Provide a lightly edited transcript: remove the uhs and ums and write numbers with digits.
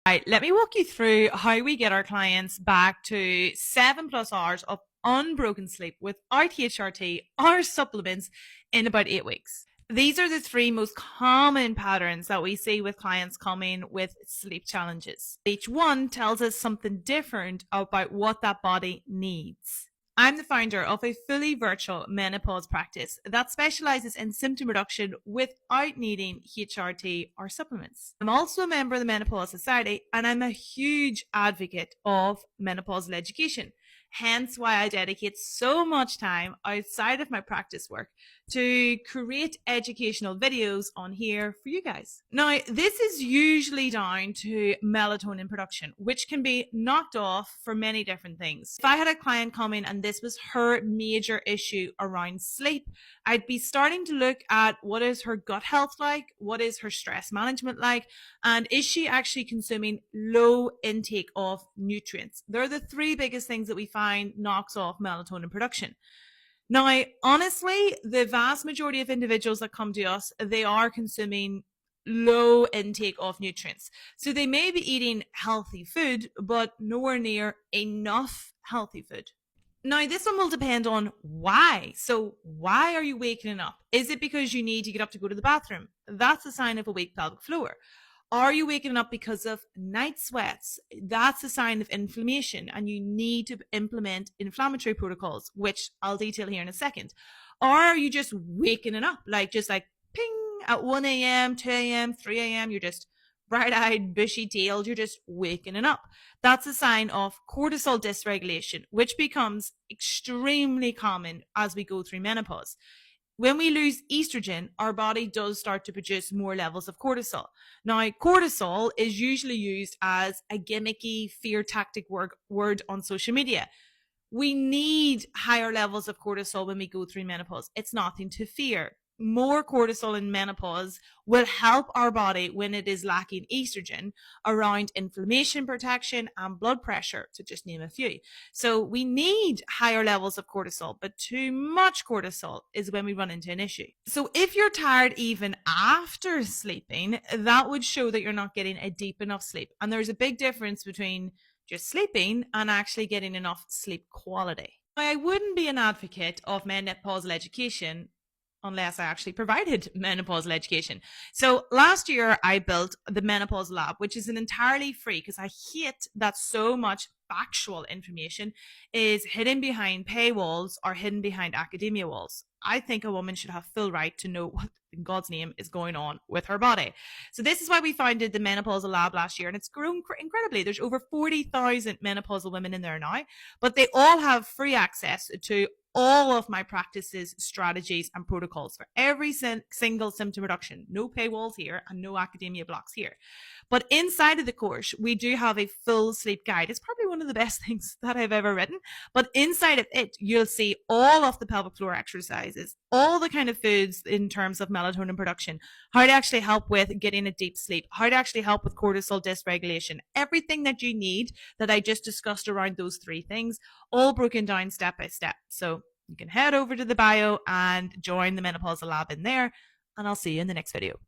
Right, let me walk you through how we get our clients back to 7+ hours of unbroken sleep without HRT or supplements in about 8 weeks. These are the three most common patterns that we see with clients coming with sleep challenges. Each one tells us something different about what that body needs. I'm the founder of a fully virtual menopause practice that specializes in symptom reduction without needing HRT or supplements. I'm also a member of the Menopause Society, and I'm a huge advocate of menopausal education. Hence why I dedicate so much time outside of my practice work to create educational videos on here for you guys. Now, this is usually down to melatonin production, which can be knocked off for many different things. If I had a client come in and this was her major issue around sleep, I'd be starting to look at what is her gut health like, what is her stress management like, and is she actually consuming low intake of nutrients? They're the three biggest things that we find knocks off melatonin production. Now, honestly, the vast majority of individuals that come to us, they are consuming low intake of nutrients. So they may be eating healthy food, but nowhere near enough healthy food. Now, this one will depend on why. So, why are you waking up? Is it because you need to get up to go to the bathroom? That's a sign of a weak pelvic floor. Are you waking up because of night sweats? That's a sign of inflammation, and you need to implement inflammatory protocols, which I'll detail here in a second. Or are you just waking it up, just like ping at 1 a.m., 2 a.m., 3 a.m., you're just bright-eyed, bushy-tailed, you're just waking it up. That's a sign of cortisol dysregulation, which becomes extremely common as we go through menopause. When we lose estrogen, our body does start to produce more levels of cortisol. Now, cortisol is usually used as a gimmicky fear tactic word on social media. We need higher levels of cortisol when we go through menopause. It's nothing to fear. More cortisol in menopause will help our body when it is lacking estrogen around inflammation protection and blood pressure, to just name a few. So we need higher levels of cortisol, but too much cortisol is when we run into an issue. So if you're tired even after sleeping, that would show that you're not getting a deep enough sleep. And there's a big difference between just sleeping and actually getting enough sleep quality. I wouldn't be an advocate of menopausal education unless I actually provided menopausal education. So last year I built the Menopause Lab, which is an entirely free, because I hate that so much factual information is hidden behind paywalls or hidden behind academia walls. I think a woman should have full right to know what in God's name is going on with her body. So this is why we founded the Menopausal Lab last year, and it's grown incredibly. There's over 40,000 menopausal women in there now, but they all have free access to all of my practices, strategies, and protocols for every single symptom reduction. No paywalls here and no academia blocks here. But inside of the course, we do have a full sleep guide. It's probably one of the best things that I've ever written. But inside of it, you'll see all of the pelvic floor exercises, all the kind of foods in terms of melatonin production, how to actually help with getting a deep sleep, how to actually help with cortisol dysregulation, everything that you need that I just discussed around those three things, all broken down step by step. So you can head over to the bio and join the Menopausal Lab in there, and I'll see you in the next video.